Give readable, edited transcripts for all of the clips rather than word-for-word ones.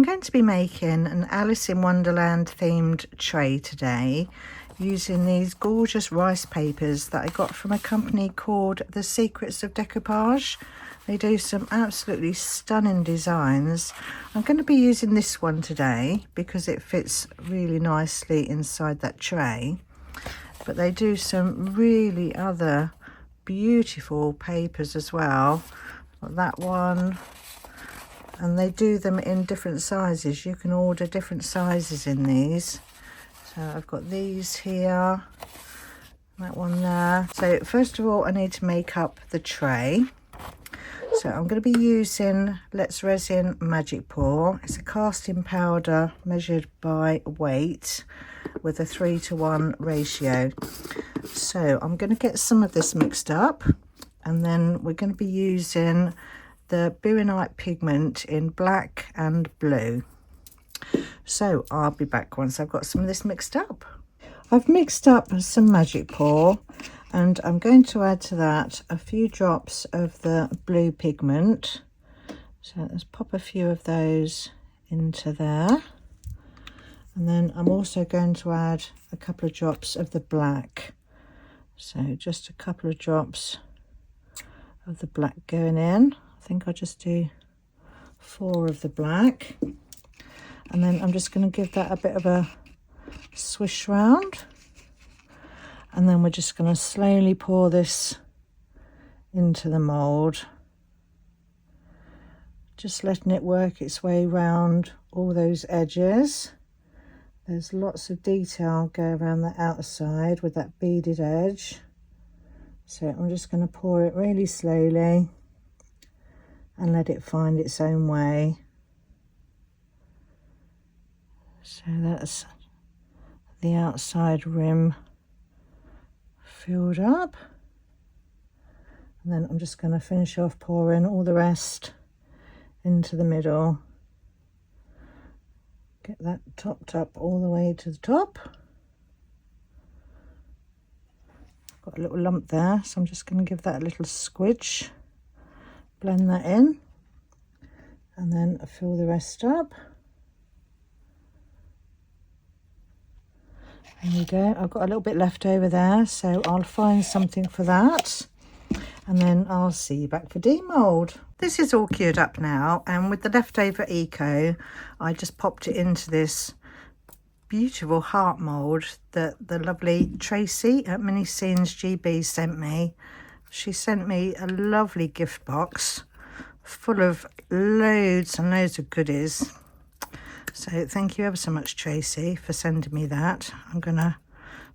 going to be making an Alice in Wonderland themed tray today using these gorgeous rice papers that I got from a company called The Secrets of Decoupage. They do some absolutely stunning designs. I'm going to be using this one today because it fits really nicely inside that tray. But they do some really other beautiful papers as well. Like that one. And they do them in different sizes. You can order different sizes in these. So I've got these here. That one there. So first of all, I need to make up the tray. So I'm going to be using Let's Resin Magic Pour. It's a casting powder measured by weight with a 3:1 ratio. So I'm going to get some of this mixed up, and then we're going to be using the Mrresin pigment in black and blue. So I'll be back once I've got some of this mixed up. I've mixed up some Magic Pour, and I'm going to add to that a few drops of the blue pigment. So let's pop a few of those into there. And then I'm also going to add a couple of drops of the black. So just a couple of drops of the black going in. I think I'll just do 4 of the black. And then I'm just going to give that a bit of a swish round. And then we're just going to slowly pour this into the mould. Just letting it work its way around all those edges. There's lots of detail go around the outside with that beaded edge. So I'm just going to pour it really slowly and let it find its own way. So that's the outside rim filled up. And then I'm just going to finish off pouring all the rest into the middle. Get that topped up all the way to the top. Got a little lump there, so I'm just going to give that a little squidge. Blend that in. And then fill the rest up. There we go. I've got a little bit left over there, so I'll find something for that. And then I'll see you back for demold. This is all cured up now, and with the leftover eco, I just popped it into this beautiful heart mould that the lovely Tracy at Mini Scenes GB sent me. She sent me a lovely gift box full of loads and loads of goodies. So thank you ever so much, Tracy, for sending me that. I'm going to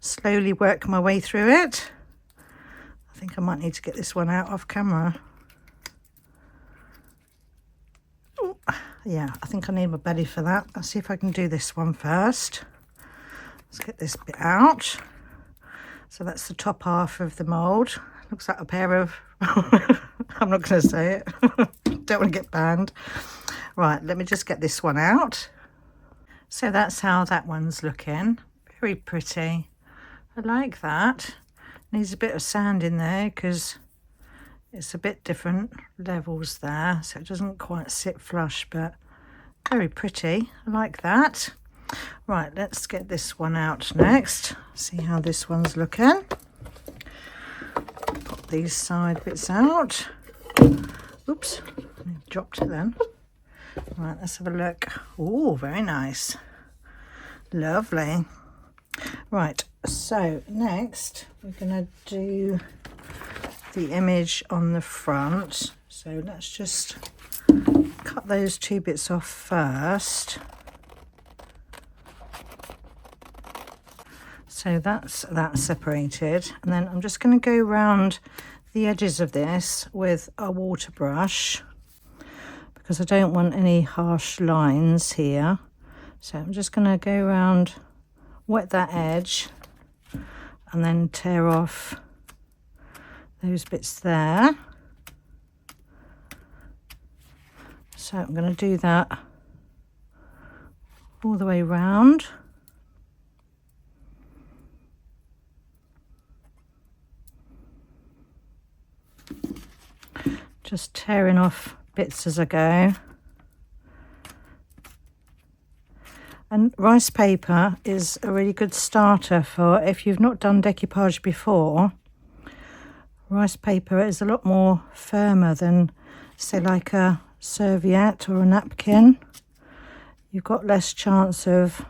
slowly work my way through it. I think I might need to get this one out off camera. Ooh, yeah, I think I need my belly for that. Let's see if I can do this one first. Let's get this bit out. So that's the top half of the mould. Looks like a pair of... I'm not going to say it. Don't want to get banned. Right, let me just get this one out. So that's how that one's looking. Very pretty. I like that. Needs a bit of sand in there because it's a bit different levels there, so it doesn't quite sit flush, but very pretty. I like that. Right, let's get this one out next. See how this one's looking. Pop these side bits out. Oops, I dropped it then. Right, let's have a look. Oh, very nice. Lovely. Right, so next we're going to do the image on the front. So let's just cut those 2 bits off first. So that's that separated, and then I'm just going to go around the edges of this with a water brush because I don't want any harsh lines here. So I'm just going to go around, wet that edge, and then tear off those bits there. So I'm going to do that all the way round. Just tearing off bits as I go. And rice paper is a really good starter for if you've not done decoupage before. Rice paper is a lot more firmer than, say, like a serviette or a napkin. You've got less chance of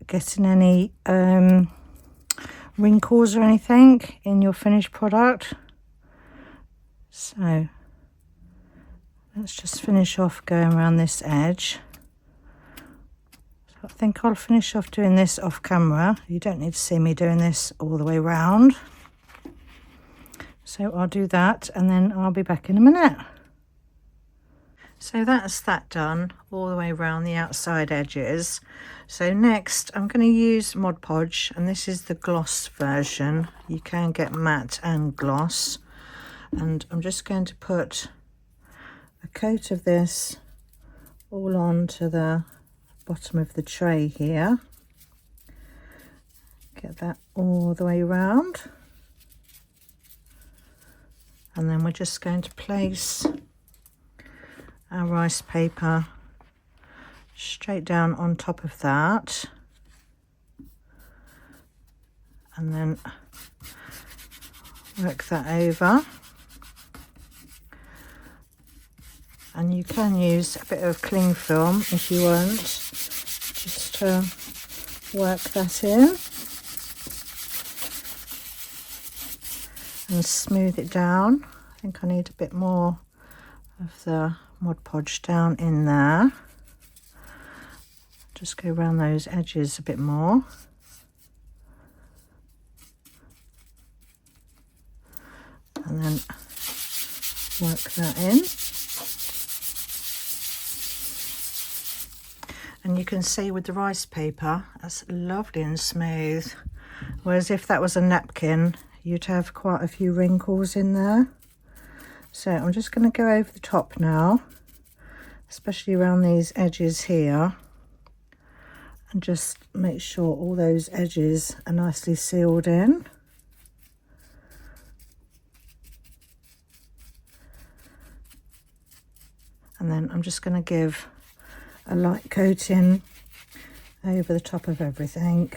getting any wrinkles or anything in your finished product. So let's just finish off going around this edge. So I think I'll finish off doing this off camera. You don't need to see me doing this all the way round. So I'll do that and then I'll be back in a minute. So that's that done all the way around the outside edges. So next I'm going to use Mod Podge, and this is the gloss version. You can get matte and gloss. And I'm just going to put a coat of this all onto the bottom of the tray here. Get that all the way around. And then we're just going to place our rice paper straight down on top of that, and then work that over. And you can use a bit of cling film if you want, just to work that in and smooth it down. I think I need a bit more of the Mod Podge down in there. Just go around those edges a bit more. And then work that in. And you can see with the rice paper, that's lovely and smooth. Whereas if that was a napkin, you'd have quite a few wrinkles in there. So I'm just going to go over the top now, especially around these edges here, and just make sure all those edges are nicely sealed in. And then I'm just going to give a light coating over the top of everything.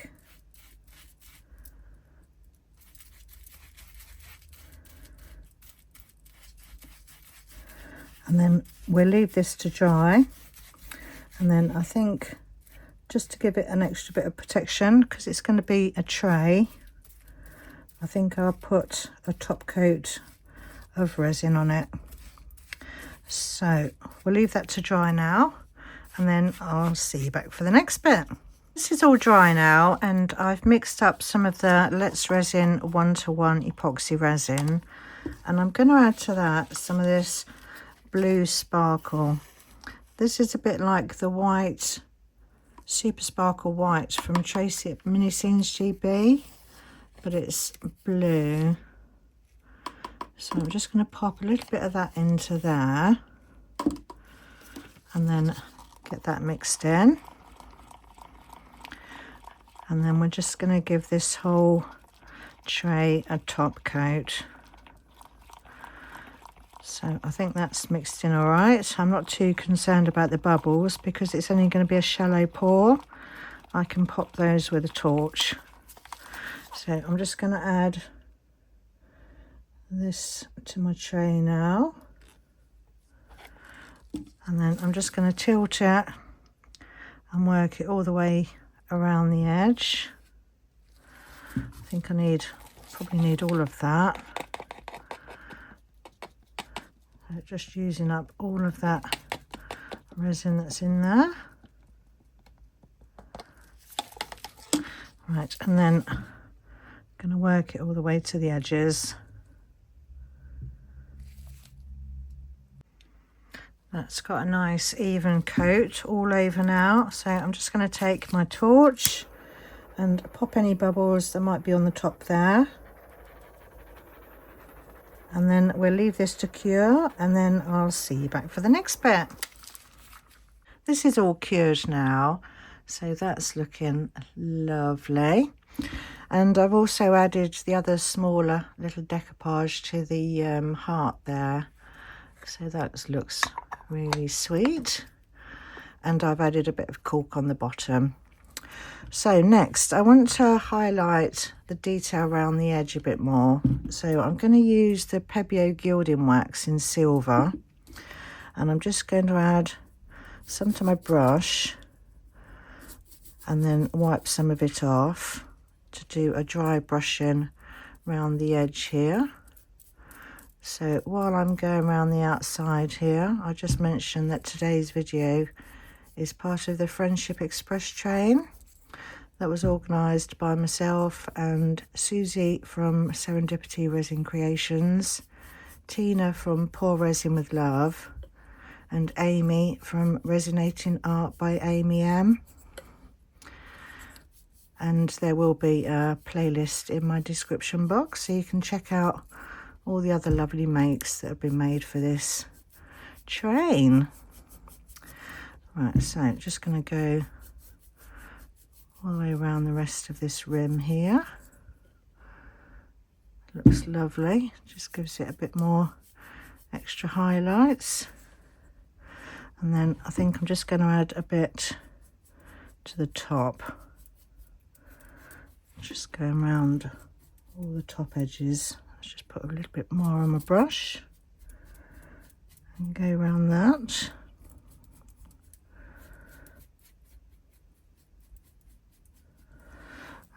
And then we'll leave this to dry. And then I think just to give it an extra bit of protection, because it's going to be a tray, I think I'll put a top coat of resin on it. So we'll leave that to dry now, and then I'll see you back for the next bit. This is all dry now, and I've mixed up some of the Let's Resin 1:1 epoxy resin, and I'm going to add to that some of this blue sparkle. This is a bit like the white, Super Sparkle White from Tracy at Mini Scenes GB, but it's blue. So I'm just going to pop a little bit of that into there, and then get that mixed in. And then we're just going to give this whole tray a top coat. So I think that's mixed in all right. I'm not too concerned about the bubbles because it's only going to be a shallow pour. I can pop those with a torch. So I'm just going to add this to my tray now. And then I'm just going to tilt it and work it all the way around the edge. I think I probably need all of that. Just using up all of that resin that's in there. Right, and then I'm going to work it all the way to the edges. That's got a nice even coat all over now. So I'm just going to take my torch and pop any bubbles that might be on the top there. And then we'll leave this to cure, and then I'll see you back for the next bit. This is all cured now, so that's looking lovely. And I've also added the other smaller little decoupage to the heart there. So that looks really sweet. and I've added a bit of cork on the bottom. So next I want to highlight the detail around the edge a bit more. So I'm going to use the Pebeo gilding wax in silver, and I'm just going to add some to my brush and then wipe some of it off to do a dry brushing around the edge here. So while I'm going around the outside here, I just mentioned that today's video is part of the Friendship Express train that was organised by myself and Susie from Serendipity Resin Creations, Tina from Pour Resin with Love, and Amy from Resonating Art by Amy M. And there will be a playlist in my description box, so you can check out all the other lovely makes that have been made for this train. Right, so just going to go all the way around the rest of this rim here. Looks lovely, just gives it a bit more extra highlights. And then I think I'm just going to add a bit to the top. Just going around all the top edges. Let's just put a little bit more on my brush and go around that.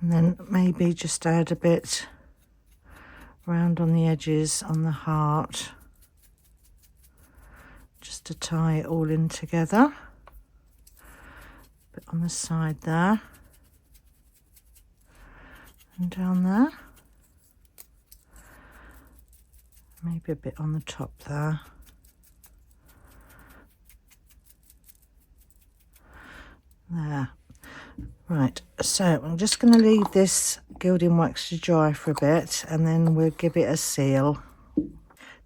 And then maybe just add a bit round on the edges on the heart, just to tie it all in together. A bit on the side there. And down there, maybe a bit on the top there. There. Right, so I'm just going to leave this gilding wax to dry for a bit and then we'll give it a seal.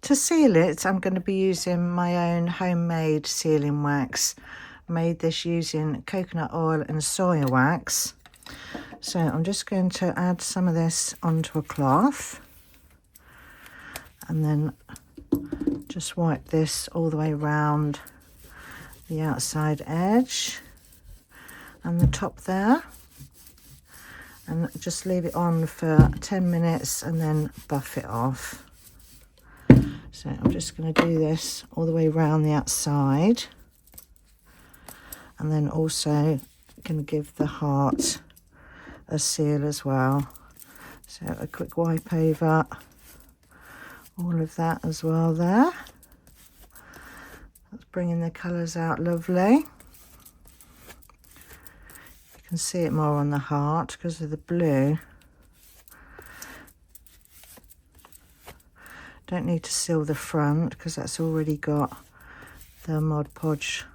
To seal it, I'm going to be using my own homemade sealing wax. I made this using coconut oil and soya wax. So I'm just going to add some of this onto a cloth and then just wipe this all the way around the outside edge and the top there, and just leave it on for 10 minutes and then buff it off. So I'm just going to do this all the way around the outside, and then also going to give the heart a seal as well. So a quick wipe over all of that as well there. That's bringing the colours out lovely. You can see it more on the heart because of the blue. Don't need to seal the front because that's already got the Mod Podge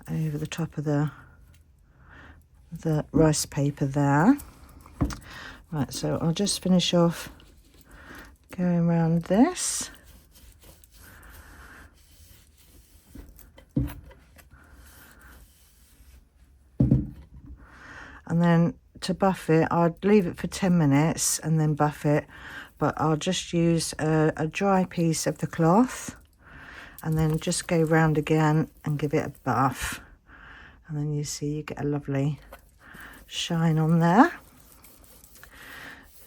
over the top of the rice paper there. Right, so I'll just finish off going around this. And then to buff it, I'd leave it for 10 minutes and then buff it, but I'll just use a dry piece of the cloth and then just go round again and give it a buff. And then you see you get a lovely shine on there.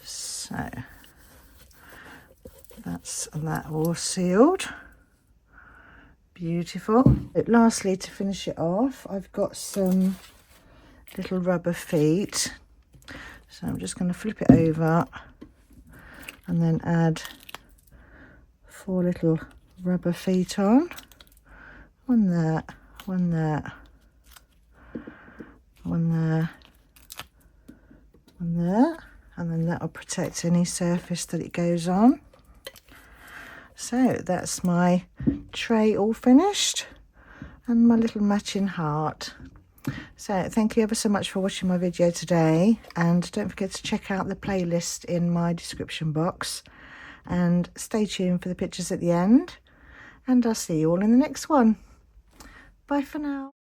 So that's that all sealed. Beautiful. But lastly, to finish it off, I've got some little rubber feet. So I'm just going to flip it over and then add 4 little rubber feet on. One there, one there, one there, one there, and then that will protect any surface that it goes on. So that's my tray all finished and my little matching heart. So thank you ever so much for watching my video today, and don't forget to check out the playlist in my description box and stay tuned for the pictures at the end, and I'll see you all in the next one. Bye for now.